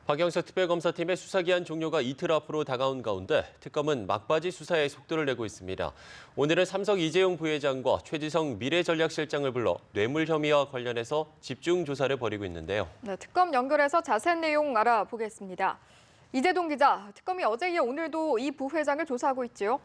박영석 특별검사팀의 수사기한 종료가 이틀 앞으로 다가온 가운데 특검은 막바지 수사에 속도를 내고 있습니다. 오늘은 삼성 이재용 부회장과 최지성 미래전략실장을 불러 뇌물 혐의와 관련해서 집중 조사를 벌이고 있는데요. 네, 특검 연결해서 자세한 내용 알아보겠습니다. 이재동 기자, 특검이 어제 이어 오늘도 이 부회장을 조사하고 있지요?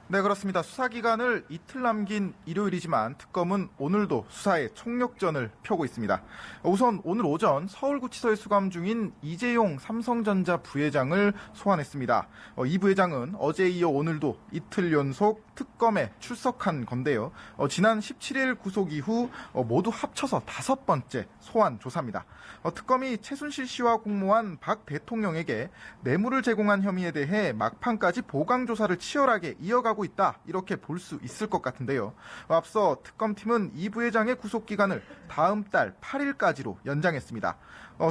네, 그렇습니다. 수사 기간을 이틀 남긴 일요일이지만 특검은 오늘도 수사에 총력전을 펴고 있습니다. 우선 오늘 오전 서울구치소에 수감 중인 이재용 삼성전자 부회장을 소환했습니다. 이 부회장은 어제 이어 오늘도 이틀 연속 특검에 출석한 건데요. 지난 17일 구속 이후 모두 합쳐서 5번째 소환 조사입니다. 특검이 최순실 씨와 공모한 박 대통령에게 뇌물을 제공한 혐의에 대해 막판까지 보강 조사를 치열하게 이어가고 있다, 이렇게 볼 수 있을 것 같은데요. 앞서 특검팀은 이 부회장의 구속기간을 다음 달 8일까지로 연장했습니다.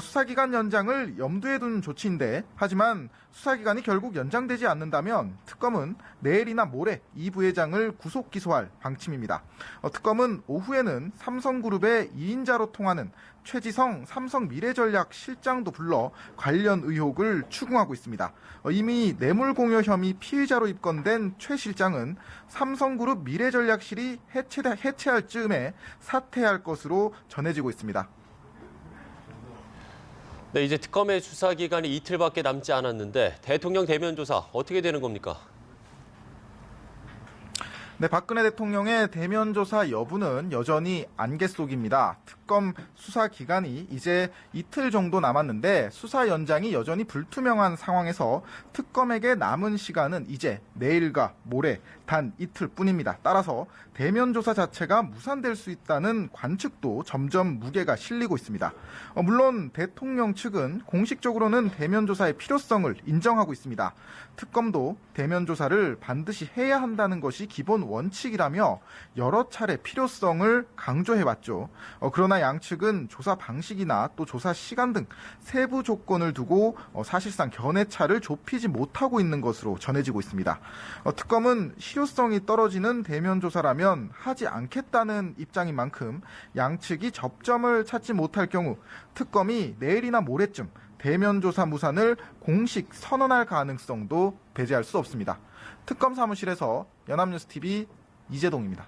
수사기간 연장을 염두에 둔 조치인데, 하지만 수사기간이 결국 연장되지 않는다면 특검은 내일이나 모레 이 부회장을 구속 기소할 방침입니다. 특검은 오후에는 삼성그룹의 2인자로 통하는 최지성 삼성 미래전략 실장도 불러 관련 의혹을 추궁하고 있습니다. 이미 뇌물공여 혐의 피의자로 입건된 최 실장은 삼성그룹 미래전략실이 해체할 즈음에 사퇴할 것으로 전해지고 있습니다. 네, 이제 특검의 수사 기간이 이틀밖에 남지 않았는데 대통령 대면 조사 어떻게 되는 겁니까? 네, 박근혜 대통령의 대면 조사 여부는 여전히 안개 속입니다. 특검 수사 기간이 이제 이틀 정도 남았는데 수사 연장이 여전히 불투명한 상황에서 특검에게 남은 시간은 이제 내일과 모레 단 이틀 뿐입니다. 따라서 대면 조사 자체가 무산될 수 있다는 관측도 점점 무게가 실리고 있습니다. 물론 대통령 측은 공식적으로는 대면 조사의 필요성을 인정하고 있습니다. 특검도 대면 조사를 반드시 해야 한다는 것이 기본 원칙이라며 여러 차례 필요성을 강조해왔죠. 그러나 양측은 조사 방식이나 또 조사 시간 등 세부 조건을 두고 사실상 견해차를 좁히지 못하고 있는 것으로 전해지고 있습니다. 특검은 실효성이 떨어지는 대면 조사라면 하지 않겠다는 입장인 만큼 양측이 접점을 찾지 못할 경우 특검이 내일이나 모레쯤 대면 조사 무산을 공식 선언할 가능성도 배제할 수 없습니다. 특검 사무실에서 연합뉴스TV 이재동입니다.